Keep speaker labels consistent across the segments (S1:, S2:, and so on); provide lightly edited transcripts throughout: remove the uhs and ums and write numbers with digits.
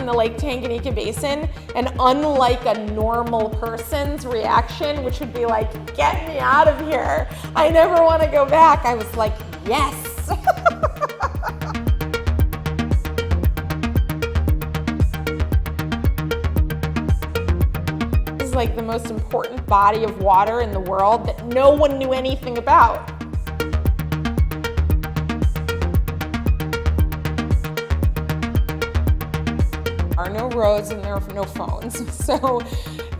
S1: in the Lake Tanganyika Basin, and unlike a normal person's reaction, which would be like, get me out of here, I never want to go back, I was like, yes. This is like the most important body of water in the world that no one knew anything about. There are no roads and there are no phones. So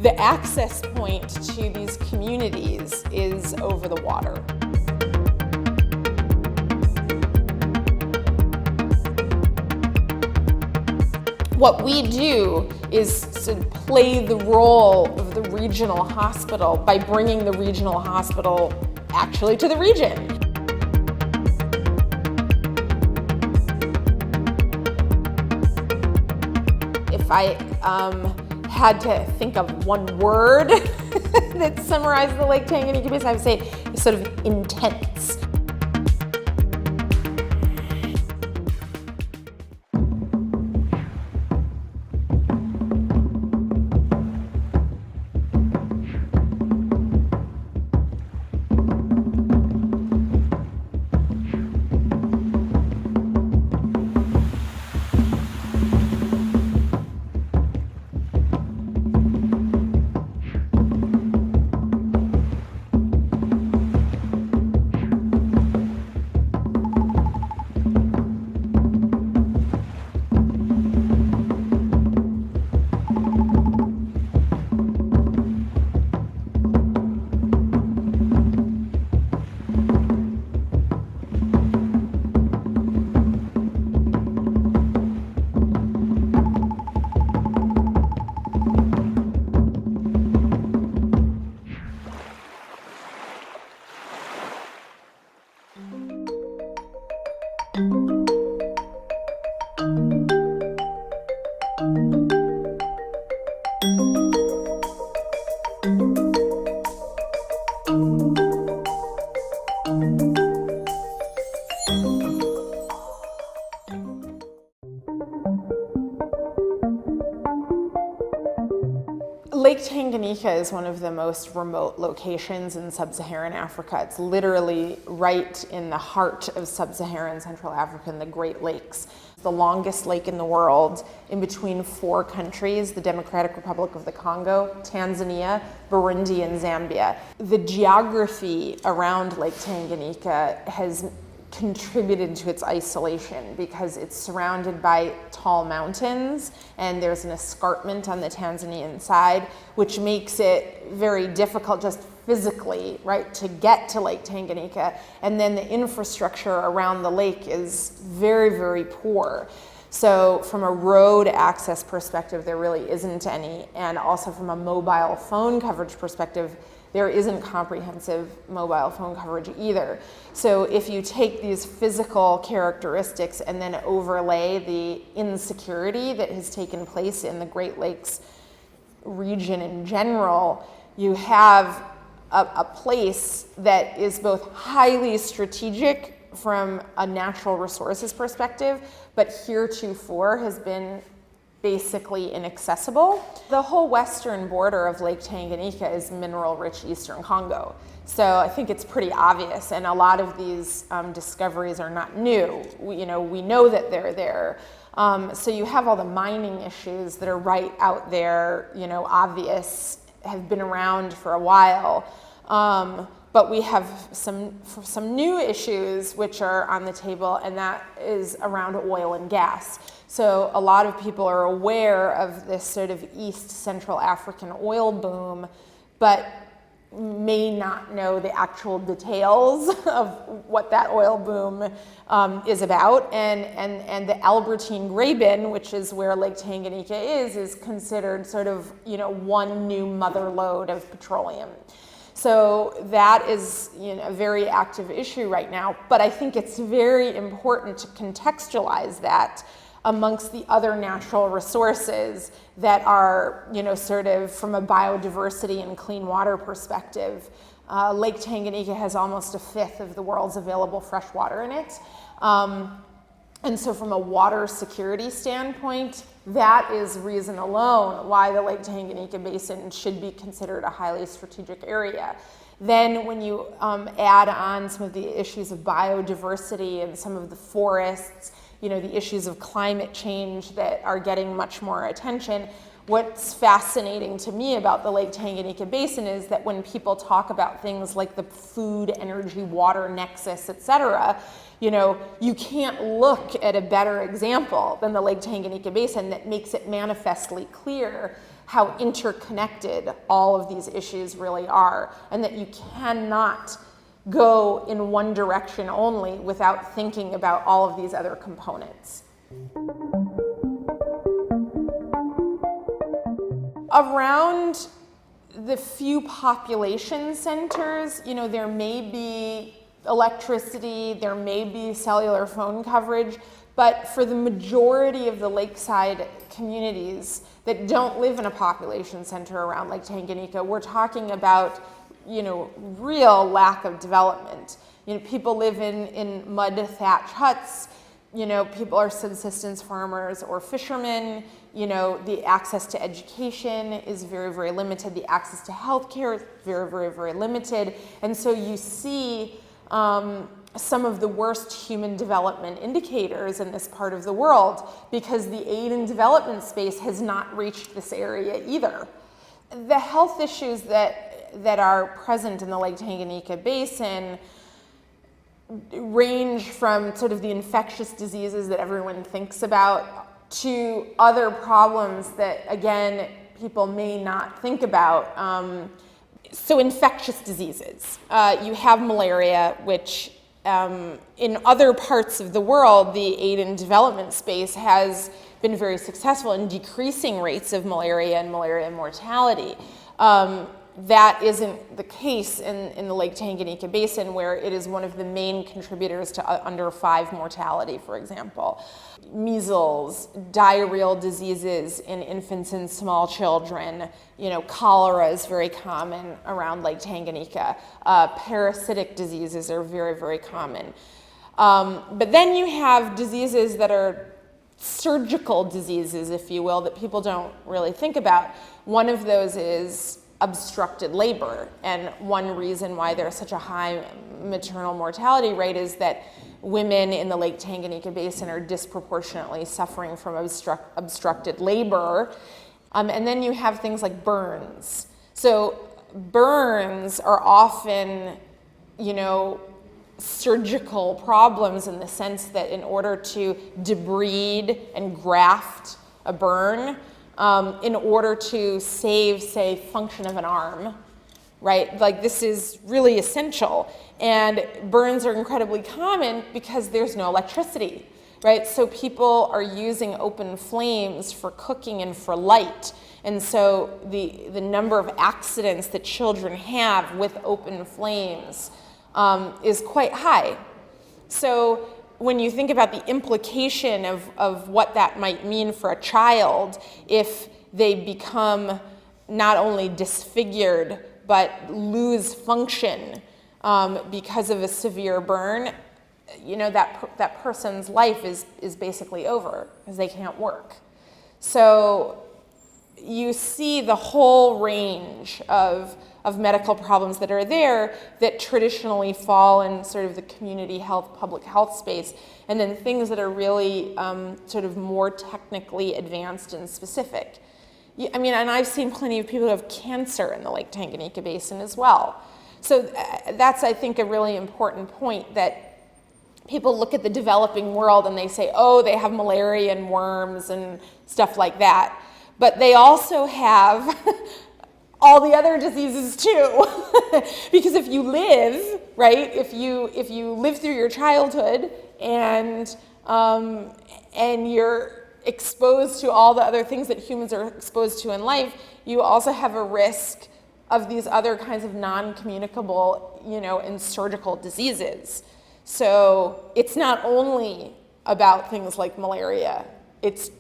S1: the access point to these communities is over the water. What we do is to play the role of the regional hospital by bringing the regional hospital actually to the region. If I had to think of one word that summarizes the Lake Tanganyika Basin, I would say it's sort of intense. Lake Tanganyika is one of the most remote locations in sub-Saharan Africa. It's literally right in the heart of sub-Saharan Central Africa in the Great Lakes. It's the longest lake in the world, in between 4 countries, the Democratic Republic of the Congo, Tanzania, Burundi, and Zambia. The geography around Lake Tanganyika has contributed to its isolation because it's surrounded by tall mountains and there's an escarpment on the Tanzanian side, which makes it very difficult just physically, right, to get to Lake Tanganyika. And then the infrastructure around the lake is very, very poor. So from a road access perspective, there really isn't any. And also from a mobile phone coverage perspective, there isn't comprehensive mobile phone coverage either. So if you take these physical characteristics and then overlay the insecurity that has taken place in the Great Lakes region in general, you have a place that is both highly strategic from a natural resources perspective, but heretofore has been basically inaccessible. The whole western border of Lake Tanganyika is mineral-rich Eastern Congo. So I think it's pretty obvious, and a lot of these discoveries are not new. We know that they're there. So you have all the mining issues that are right out there, obvious, have been around for a while. But we have some new issues which are on the table, and that is around oil and gas. So a lot of people are aware of this sort of East Central African oil boom, but may not know the actual details of what that oil boom is about. And the Albertine Graben, which is where Lake Tanganyika is considered sort of, one new mother lode of petroleum. So that is a very active issue right now, but I think it's very important to contextualize that amongst the other natural resources that are, sort of from a biodiversity and clean water perspective. Lake Tanganyika has almost 1/5 of the world's available fresh water in it. And so from a water security standpoint, that is reason alone why the Lake Tanganyika Basin should be considered a highly strategic area. Then when you add on some of the issues of biodiversity and some of the forests, the issues of climate change that are getting much more attention, what's fascinating to me about the Lake Tanganyika Basin is that when people talk about things like the food, energy, water nexus, et cetera, you can't look at a better example than the Lake Tanganyika Basin that makes it manifestly clear how interconnected all of these issues really are, and that you cannot go in one direction only without thinking about all of these other components. Around the few population centers, there may be electricity, there may be cellular phone coverage, but for the majority of the lakeside communities that don't live in a population center around Lake Tanganyika, we're talking about, real lack of development. People live in mud thatch huts, people are subsistence farmers or fishermen, the access to education is very, very limited, the access to healthcare is very, very, very limited, and so you see some of the worst human development indicators in this part of the world because the aid and development space has not reached this area either. The health issues that are present in the Lake Tanganyika Basin range from sort of the infectious diseases that everyone thinks about to other problems that, again, people may not think about. So infectious diseases. You have malaria, which in other parts of the world, the aid and development space has been very successful in decreasing rates of malaria and malaria mortality. That isn't the case in the Lake Tanganyika Basin, where it is one of the main contributors to under 5 mortality, for example. Measles, diarrheal diseases in infants and small children, cholera is very common around Lake Tanganyika. Parasitic diseases are very, very common. But then you have diseases that are surgical diseases, if you will, that people don't really think about. One of those is obstructed labor, and one reason why there's such a high maternal mortality rate is that women in the Lake Tanganyika Basin are disproportionately suffering from obstructed labor. And then you have things like burns. So burns are often, surgical problems in the sense that in order to debride and graft a burn, in order to save, say, function of an arm, right? Like, this is really essential. And burns are incredibly common because there's no electricity, right? So people are using open flames for cooking and for light. And so the number of accidents that children have with open flames is quite high. So when you think about the implication of what that might mean for a child if they become not only disfigured but lose function because of a severe burn, that person's life is basically over because they can't work. So you see the whole range of medical problems that are there that traditionally fall in sort of the community health, public health space, and then things that are really sort of more technically advanced and specific. And I've seen plenty of people who have cancer in the Lake Tanganyika Basin as well. So that's, I think, a really important point, that people look at the developing world and they say, oh, they have malaria and worms and stuff like that. But they also have all the other diseases too. Because if you live, right, if you live through your childhood and you're exposed to all the other things that humans are exposed to in life, you also have a risk of these other kinds of non-communicable, and surgical diseases. So it's not only about things like malaria, it's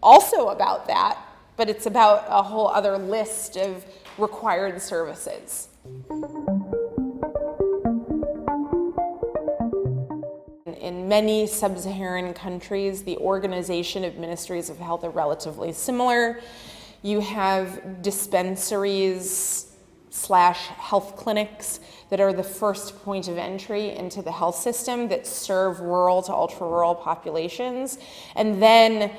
S1: also about that, but it's about a whole other list of required services. In many sub-Saharan countries, the organization of ministries of health are relatively similar. You have dispensaries / health clinics that are the first point of entry into the health system that serve rural to ultra-rural populations. And then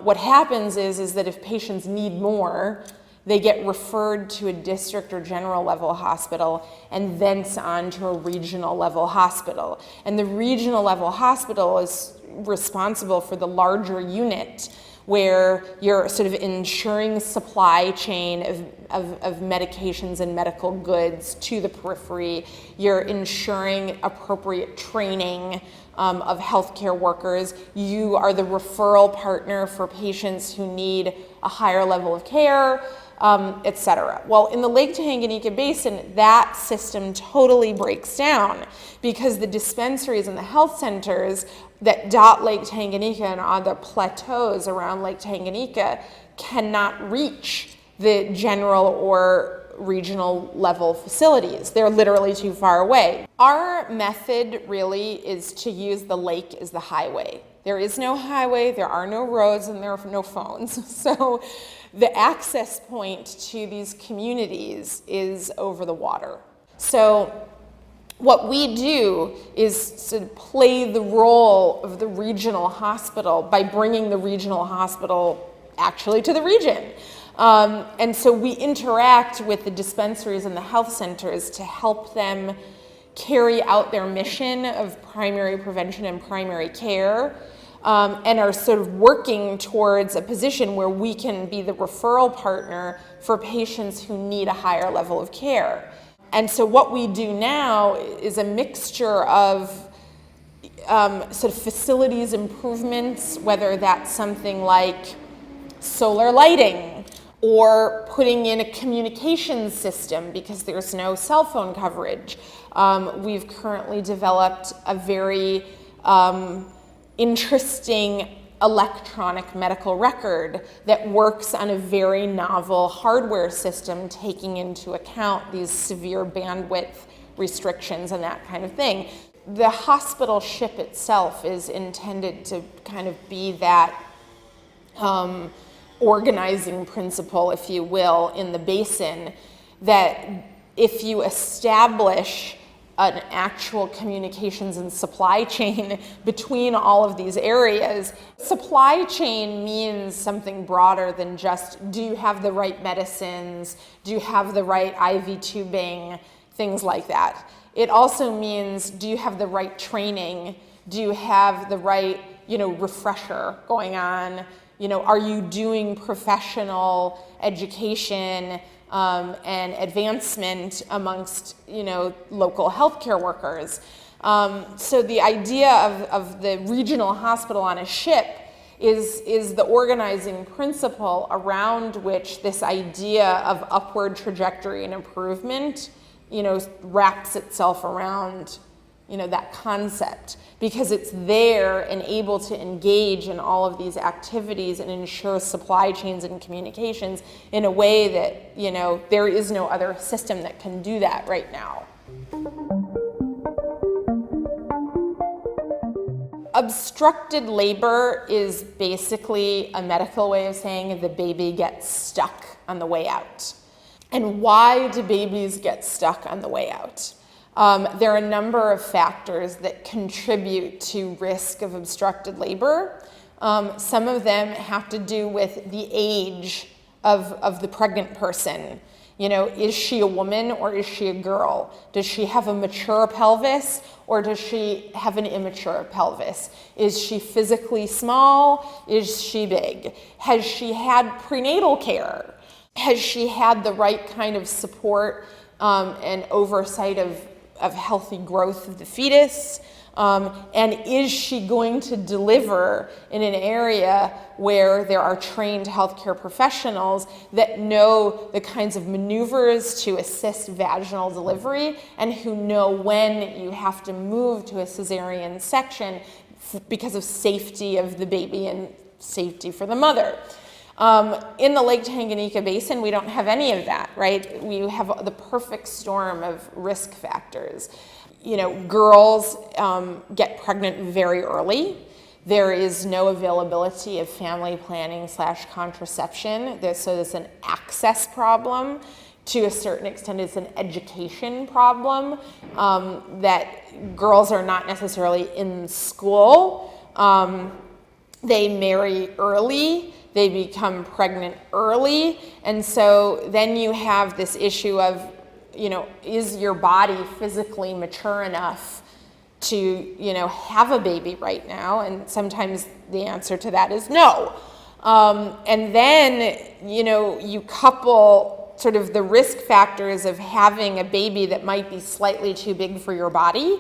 S1: what happens is that if patients need more, they get referred to a district or general level hospital and thence on to a regional level hospital. And the regional level hospital is responsible for the larger unit where you're sort of ensuring supply chain of medications and medical goods to the periphery. You're ensuring appropriate training of healthcare workers. You are the referral partner for patients who need a higher level of care, et cetera. Well, in the Lake Tanganyika Basin, that system totally breaks down because the dispensaries and the health centers that dot Lake Tanganyika and on the plateaus around Lake Tanganyika cannot reach the general or regional level facilities. They're literally too far away. Our method really is to use the lake as the highway. There is no highway, there are no roads, and there are no phones. So the access point to these communities is over the water. So what we do is to play the role of the regional hospital by bringing the regional hospital actually to the region. And so we interact with the dispensaries and the health centers to help them carry out their mission of primary prevention and primary care, and are sort of working towards a position where we can be the referral partner for patients who need a higher level of care. And so what we do now is a mixture of sort of facilities improvements, whether that's something like solar lighting or putting in a communications system because there's no cell phone coverage. We've currently developed a very interesting electronic medical record that works on a very novel hardware system taking into account these severe bandwidth restrictions and that kind of thing. The hospital ship itself is intended to kind of be that organizing principle, if you will, in the basin, that if you establish an actual communications and supply chain between all of these areas. Supply chain means something broader than just, do you have the right medicines? Do you have the right IV tubing? Things like that. It also means, do you have the right training? Do you have the right, refresher going on? Are you doing professional education and advancement amongst, local healthcare workers? So the idea of the regional hospital on a ship is the organizing principle around which this idea of upward trajectory and improvement, wraps itself around, that concept, because it's there and able to engage in all of these activities and ensure supply chains and communications in a way that, there is no other system that can do that right now. Obstructed labor is basically a medical way of saying the baby gets stuck on the way out. And why do babies get stuck on the way out? There are a number of factors that contribute to risk of obstructed labor. Some of them have to do with the age of the pregnant person. Is she a woman or is she a girl? Does she have a mature pelvis or does she have an immature pelvis? Is she physically small? Is she big? Has she had prenatal care? Has she had the right kind of support and oversight of healthy growth of the fetus? And is she going to deliver in an area where there are trained healthcare professionals that know the kinds of maneuvers to assist vaginal delivery and who know when you have to move to a cesarean section because of safety of the baby and safety for the mother? In the Lake Tanganyika Basin, we don't have any of that, right? We have the perfect storm of risk factors. girls get pregnant very early. There is no availability of family planning / contraception. So there's an access problem. To a certain extent, it's an education problem, that girls are not necessarily in school. They marry early. They become pregnant early. And so then you have this issue of, is your body physically mature enough to, have a baby right now? And sometimes the answer to that is no. And then, you couple sort of the risk factors of having a baby that might be slightly too big for your body,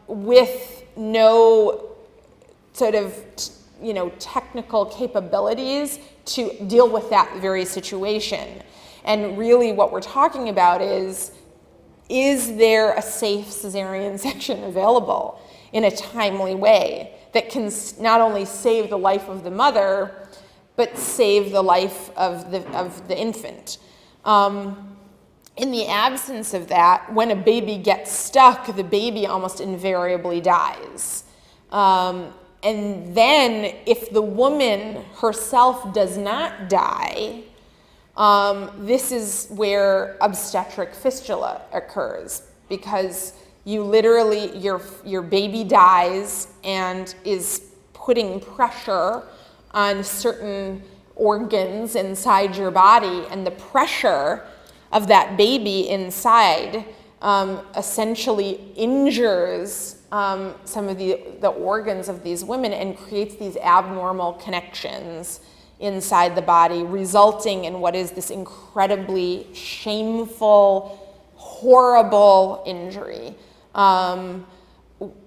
S1: with no sort of, technical capabilities to deal with that very situation. And really what we're talking about is there a safe cesarean section available in a timely way that can not only save the life of the mother, but save the life of the infant. In the absence of that, when a baby gets stuck, the baby almost invariably dies. And then if the woman herself does not die, this is where obstetric fistula occurs, because you literally, your baby dies and is putting pressure on certain organs inside your body, and the pressure of that baby inside essentially injures some of the organs of these women and creates these abnormal connections inside the body, resulting in what is this incredibly shameful, horrible injury,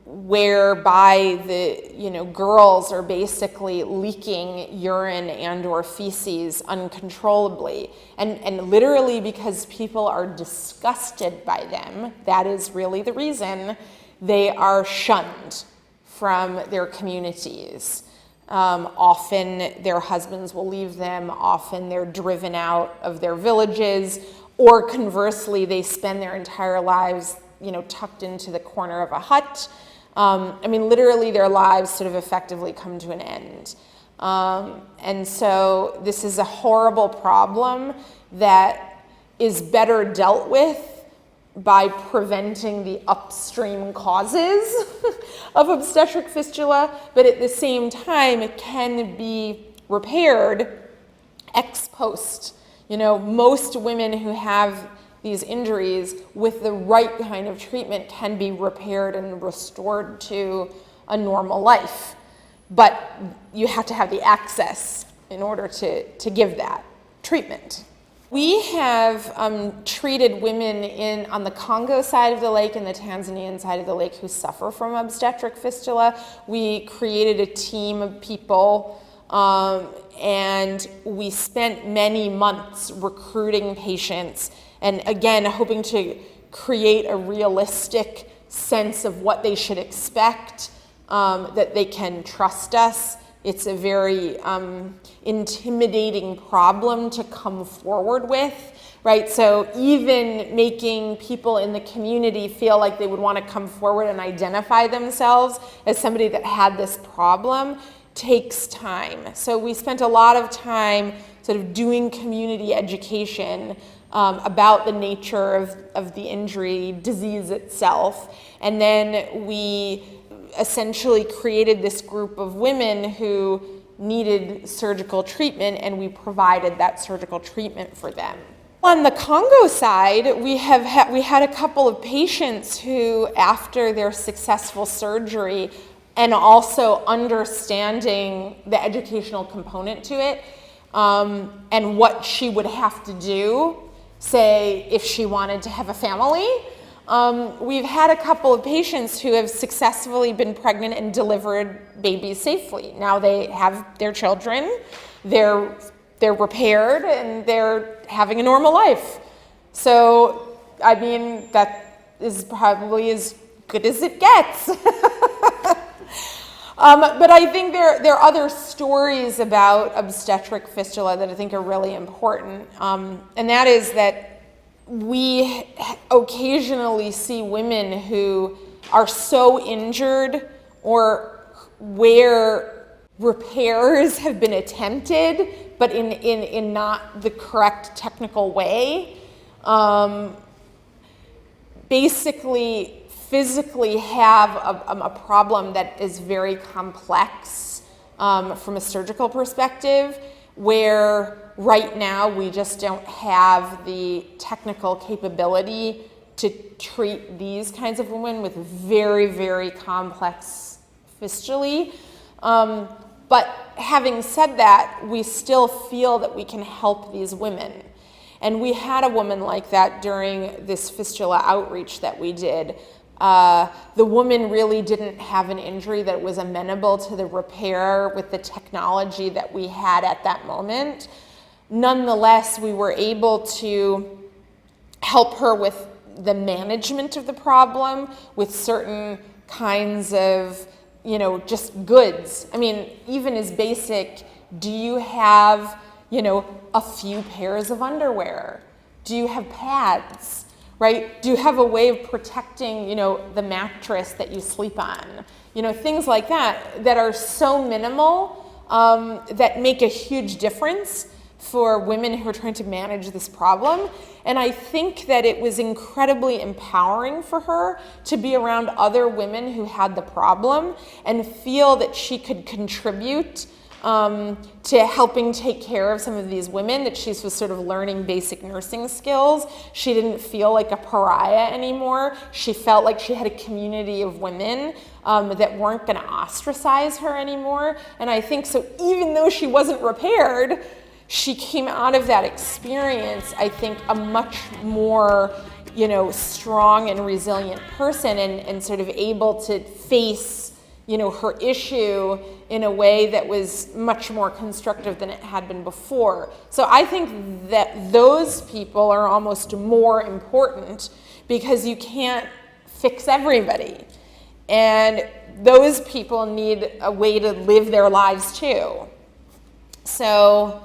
S1: whereby the girls are basically leaking urine and or feces uncontrollably, and literally because people are disgusted by them. That is really the reason they are shunned from their communities. Often their husbands will leave them. Often they're driven out of their villages, or conversely, they spend their entire lives, tucked into the corner of a hut. Literally their lives sort of effectively come to an end. And so this is a horrible problem that is better dealt with by preventing the upstream causes of obstetric fistula, but at the same time, it can be repaired ex post. Most women who have these injuries with the right kind of treatment can be repaired and restored to a normal life. But you have to have the access in order to give that treatment. We have treated women on the Congo side of the lake and the Tanzanian side of the lake who suffer from obstetric fistula. We created a team of people, and we spent many months recruiting patients, and again, hoping to create a realistic sense of what they should expect, that they can trust us. It's a very intimidating problem to come forward with, right? So even making people in the community feel like they would want to come forward and identify themselves as somebody that had this problem takes time. So we spent a lot of time sort of doing community education about the nature of the injury, disease itself, and then we essentially created this group of women who needed surgical treatment, and we provided that surgical treatment for them. On the Congo side, we had a couple of patients who, after their successful surgery and also understanding the educational component to it, and what she would have to do, say, if she wanted to have a family. We've had a couple of patients who have successfully been pregnant and delivered babies safely. Now they have their children, they're repaired, and they're having a normal life. So, that is probably as good as it gets. But I think there are other stories about obstetric fistula that I think are really important, and that is that we occasionally see women who are so injured or where repairs have been attempted, but in not the correct technical way, basically physically have a problem that is very complex from a surgical perspective, where right now we just don't have the technical capability to treat these kinds of women with very, very complex fistulae. But having said that, we still feel that we can help these women. And we had a woman like that during this fistula outreach that we did. The woman really didn't have an injury that was amenable to the repair with the technology that we had at that moment. Nonetheless, we were able to help her with the management of the problem, with certain kinds of, just goods. I mean, even as basic, do you have, a few pairs of underwear? Do you have pads, right? Do you have a way of protecting, the mattress that you sleep on? Things like that are so minimal that make a huge difference for women who are trying to manage this problem. And I think that it was incredibly empowering for her to be around other women who had the problem and feel that she could contribute to helping take care of some of these women, that she was sort of learning basic nursing skills. She didn't feel like a pariah anymore. She felt like she had a community of women that weren't going to ostracize her anymore. And I think so, even though she wasn't repaired, she came out of that experience, I think, a much more, strong and resilient person, and sort of able to face, her issue in a way that was much more constructive than it had been before. So I think that those people are almost more important, because you can't fix everybody. And those people need a way to live their lives too. So,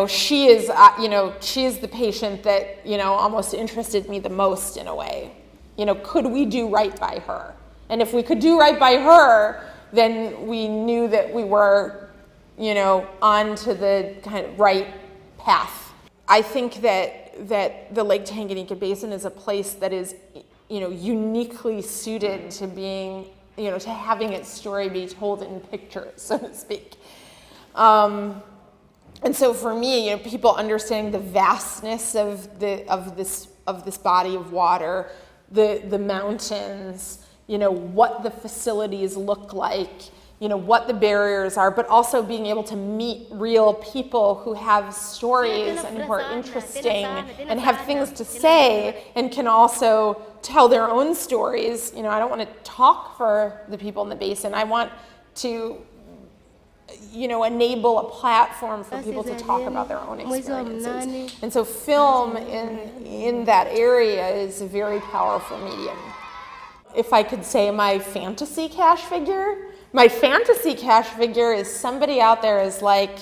S1: she is the patient that, almost interested me the most in a way. Could we do right by her? And if we could do right by her, then we knew that we were, on to the kind of right path. I think that the Lake Tanganyika Basin is a place that is, uniquely suited to being, to having its story be told in pictures, so to speak. And so for me, people understanding the vastness of this body of water, the mountains, what the facilities look like, what the barriers are, but also being able to meet real people who have stories and who are interesting and have things to say and can also tell their own stories. I don't want to talk for the people in the basin. I want to enable a platform for people to talk about their own experiences. And so film in that area is a very powerful medium. If I could say my fantasy cash figure is somebody out there is like,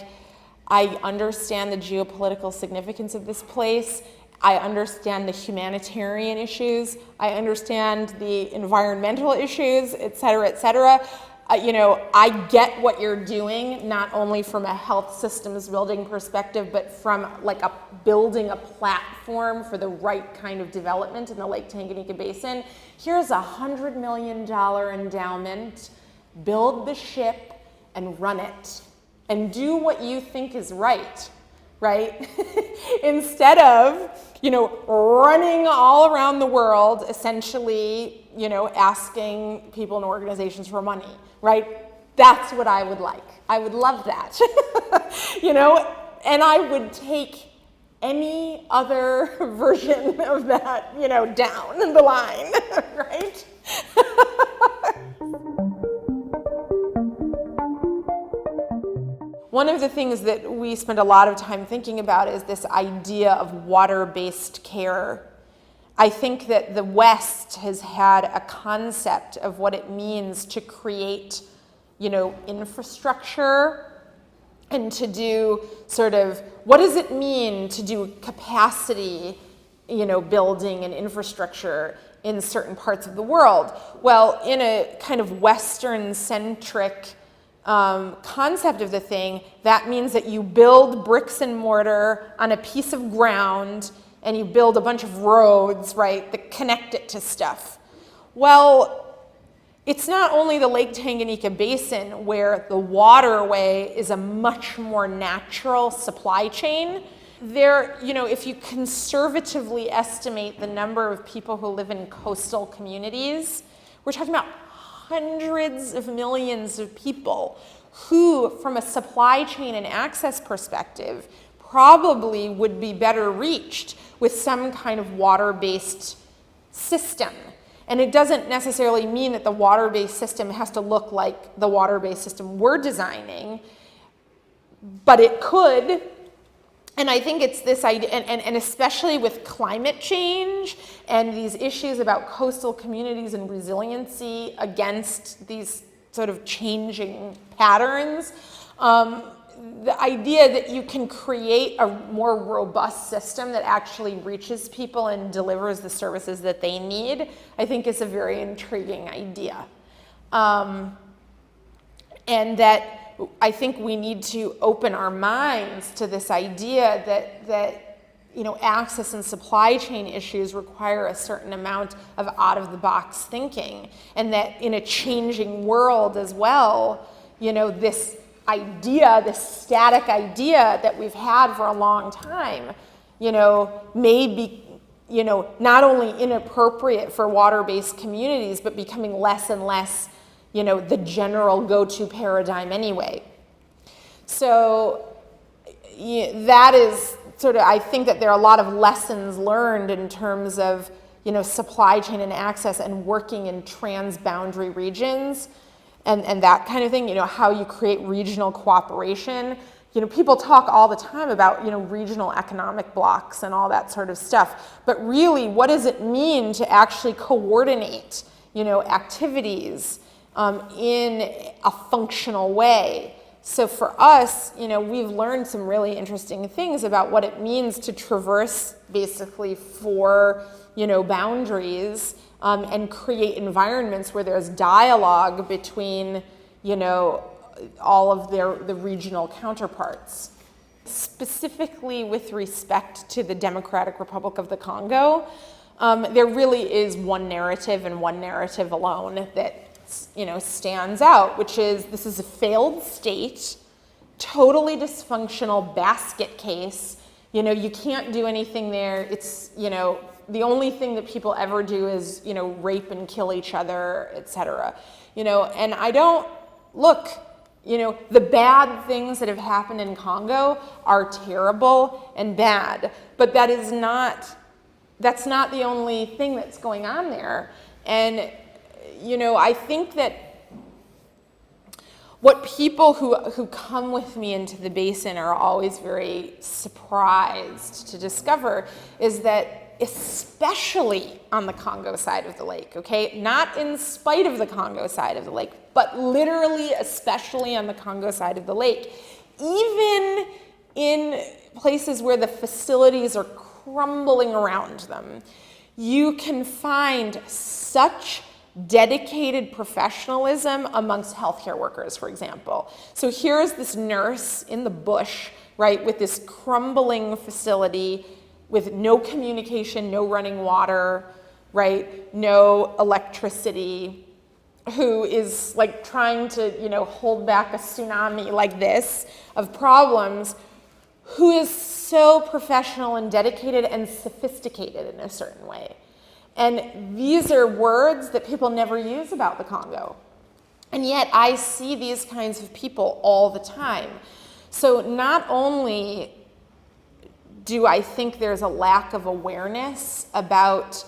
S1: I understand the geopolitical significance of this place. I understand the humanitarian issues. I understand the environmental issues, et cetera, et cetera. I get what you're doing, not only from a health systems building perspective, but from building a platform for the right kind of development in the Lake Tanganyika Basin. Here's a $100 million endowment. Build the ship and run it, and do what you think is right? Instead of, running all around the world, essentially, asking people and organizations for money, right? That's what I would like. I would love that, and I would take any other version of that, down the line, right? One of the things that we spend a lot of time thinking about is this idea of water-based care. I think that the West has had a concept of what it means to create, infrastructure, and to do sort of, what does it mean to do capacity building and infrastructure in certain parts of the world. Well, in a kind of Western-centric concept of the thing, that means that you build bricks and mortar on a piece of ground and you build a bunch of roads, right, that connect it to stuff. Well, it's not only the Lake Tanganyika Basin where the waterway is a much more natural supply chain. There, if you conservatively estimate the number of people who live in coastal communities, we're talking about hundreds of millions of people who, from a supply chain and access perspective, probably would be better reached with some kind of water-based system. And it doesn't necessarily mean that the water-based system has to look like the water-based system we're designing, but it could. And I think it's this idea, and especially with climate change and these issues about coastal communities and resiliency against these sort of changing patterns, the idea that you can create a more robust system that actually reaches people and delivers the services that they need, I think is a very intriguing idea. And that I think we need to open our minds to this idea that access and supply chain issues require a certain amount of out-of-the-box thinking, and that in a changing world as well, this idea, this static idea that we've had for a long time, may be, not only inappropriate for water-based communities, but becoming less and less, the general go-to paradigm anyway. So that is sort of, I think that there are a lot of lessons learned in terms of, supply chain and access and working in transboundary regions. And that kind of thing, how you create regional cooperation. People talk all the time about, regional economic blocks and all that sort of stuff. But really, what does it mean to actually coordinate, activities in a functional way? So for us, we've learned some really interesting things about what it means to traverse basically four, boundaries. And create environments where there's dialogue between, all of the regional counterparts. Specifically with respect to the Democratic Republic of the Congo, there really is one narrative and one narrative alone that, stands out, which is this is a failed state, totally dysfunctional basket case. You can't do anything there. It's, the only thing that people ever do is, rape and kill each other, et cetera. And I don't, look, the bad things that have happened in Congo are terrible and bad, but that's not the only thing that's going on there. And, I think that what people who come with me into the basin are always very surprised to discover is that, especially on the Congo side of the lake, okay? Not in spite of the Congo side of the lake, but literally especially on the Congo side of the lake. Even in places where the facilities are crumbling around them, you can find such dedicated professionalism amongst healthcare workers, for example. So here's this nurse in the bush, right, with this crumbling facility, with no communication, no running water, right, no electricity, who is like trying to, hold back a tsunami like this of problems, who is so professional and dedicated and sophisticated in a certain way. And these are words that people never use about the Congo. And yet I see these kinds of people all the time. So not only do I think there's a lack of awareness about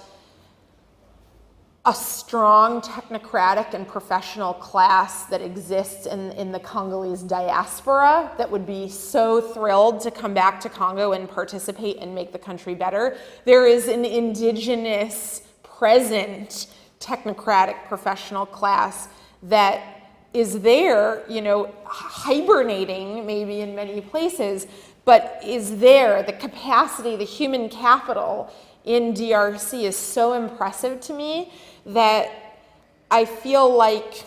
S1: a strong technocratic and professional class that exists in the Congolese diaspora that would be so thrilled to come back to Congo and participate and make the country better. There is an indigenous, present technocratic professional class that is there, hibernating maybe in many places, but is there, the capacity, the human capital in DRC is so impressive to me that I feel like,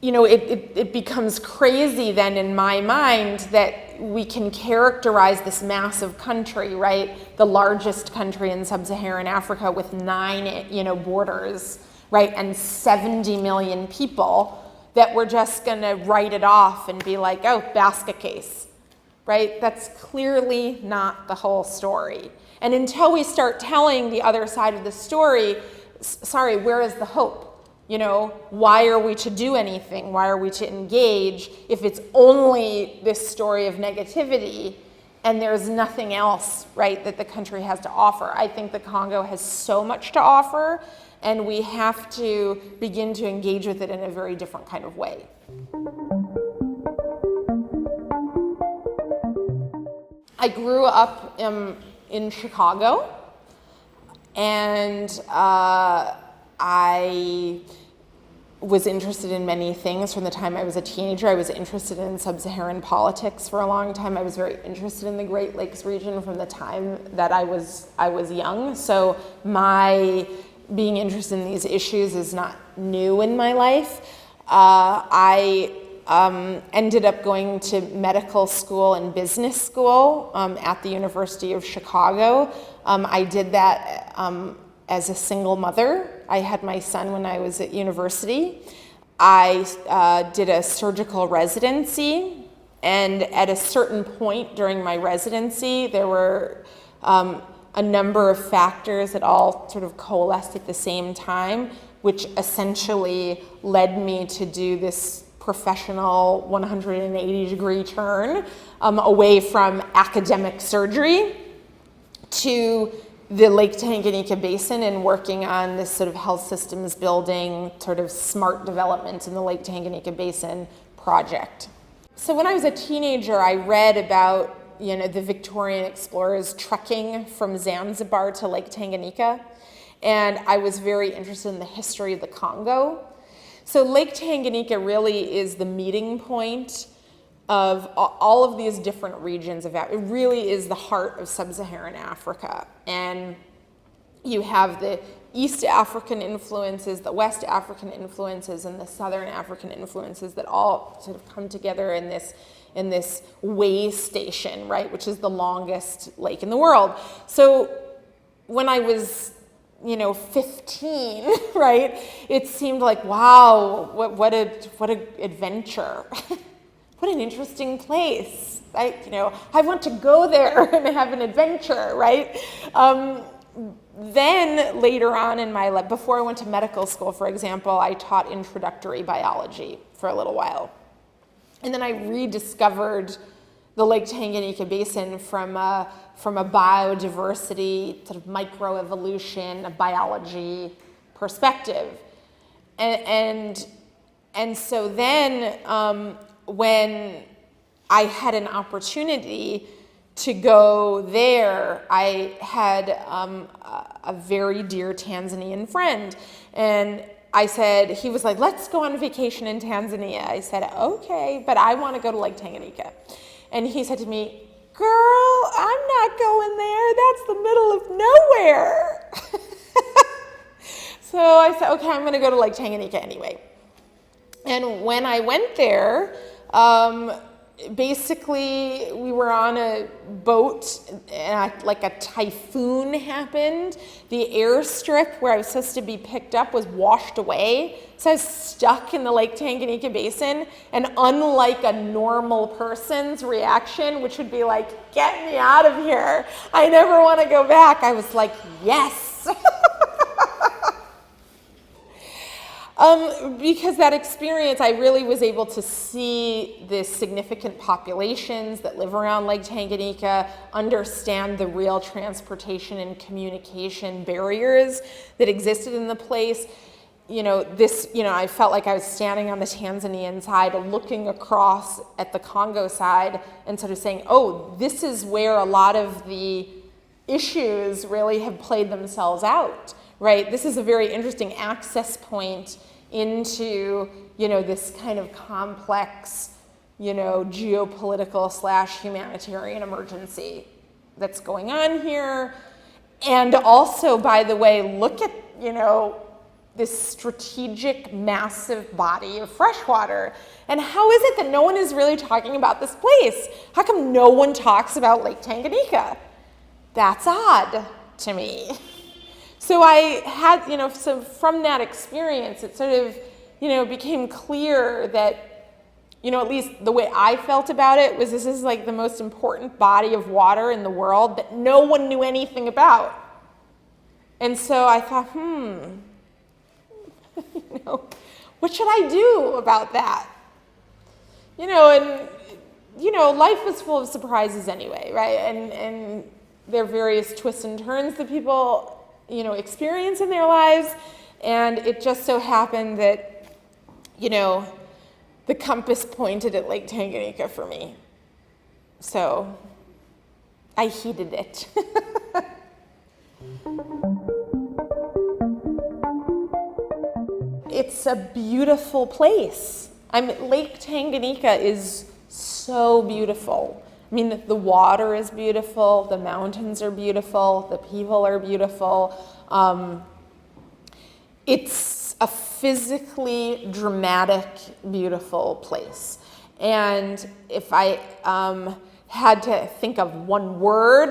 S1: it becomes crazy then in my mind that we can characterize this massive country, right? The largest country in sub-Saharan Africa with 9, borders, right? And 70 million people, that we're just gonna write it off and be like, oh, basket case, right? That's clearly not the whole story. And until we start telling the other side of the story, sorry, where is the hope? Why are we to do anything? Why are we to engage if it's only this story of negativity and there's nothing else, right, that the country has to offer? I think the Congo has so much to offer, and we have to begin to engage with it in a very different kind of way. I grew up in Chicago, and I was interested in many things from the time I was a teenager. I was interested in sub-Saharan politics for a long time. I was very interested in the Great Lakes region from the time that I was young. So my being interested in these issues is not new in my life. I ended up going to medical school and business school at the University of Chicago. I did that as a single mother. I had my son when I was at university. I did a surgical residency, and at a certain point during my residency, there were a number of factors that all sort of coalesced at the same time, which essentially led me to do this professional 180-degree turn away from academic surgery to the Lake Tanganyika Basin and working on this sort of health systems building, sort of smart development in the Lake Tanganyika Basin project. So when I was a teenager, I read about the Victorian explorers trekking from Zanzibar to Lake Tanganyika, and I was very interested in the history of the Congo. So Lake Tanganyika really is the meeting point of all of these different regions of Africa. It really is the heart of sub-Saharan Africa. And you have the East African influences, the West African influences, and the Southern African influences that all sort of come together in this way station, right, which is the longest lake in the world. So when I was 15, right, it seemed like, wow, what a adventure. What an interesting place. I want to go there and have an adventure, right? Then later on in my life, before I went to medical school, for example, I taught introductory biology for a little while. And then I rediscovered the Lake Tanganyika Basin from a biodiversity, sort of microevolution, a biology perspective. And so then when I had an opportunity to go there, I had a very dear Tanzanian friend, and he was like, let's go on vacation in Tanzania. I said, okay, but I want to go to Lake Tanganyika. And he said to me, girl, I'm not going there. That's the middle of nowhere. So I said, okay, I'm going to go to Lake Tanganyika anyway. And when I went there, basically we were on a boat and like a typhoon happened. The airstrip where I was supposed to be picked up was washed away. So I was stuck in the Lake Tanganyika Basin, and unlike a normal person's reaction, which would be like, get me out of here, I never want to go back, I was like, yes. Because that experience, I really was able to see the significant populations that live around Lake Tanganyika, understand the real transportation and communication barriers that existed in the place. I felt like I was standing on the Tanzanian side, looking across at the Congo side and sort of saying, oh, this is where a lot of the issues really have played themselves out, right? This is a very interesting access point into, this kind of complex, geopolitical / humanitarian emergency. that's going on here. And also, by the way, look at, this strategic, massive body of fresh water. And how is it that no one is really talking about this place? How come no one talks about Lake Tanganyika? That's odd to me. So I had, so from that experience, it sort of, became clear that, at least the way I felt about it was this is like the most important body of water in the world that no one knew anything about. And so I thought, what should I do about that? Life was full of surprises anyway, right? And there are various twists and turns that people, experience in their lives. And it just so happened that, the compass pointed at Lake Tanganyika for me. So I heeded it. It's a beautiful place. Lake Tanganyika is so beautiful. The water is beautiful, the mountains are beautiful, the people are beautiful. It's a physically dramatic, beautiful place. And if I had to think of one word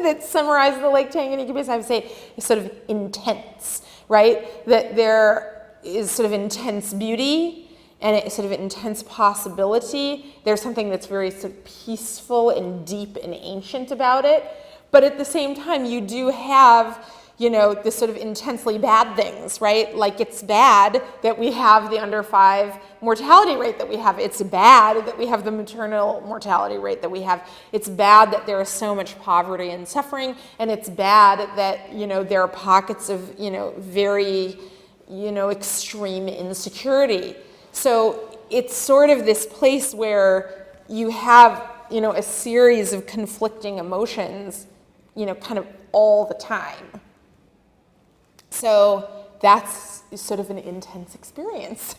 S1: that summarizes the Lake Tanganyika place, I would say it's sort of intense, right? That there is sort of intense beauty and it's sort of intense possibility. There's something that's very sort of peaceful and deep and ancient about it. But at the same time, you do have, this sort of intensely bad things, right? Like it's bad that we have the under 5 mortality rate that we have. It's bad that we have the maternal mortality rate that we have. It's bad that there is so much poverty and suffering. And it's bad that, there are pockets of, very, extreme insecurity. So it's sort of this place where you have, a series of conflicting emotions, kind of all the time. So that's sort of an intense experience.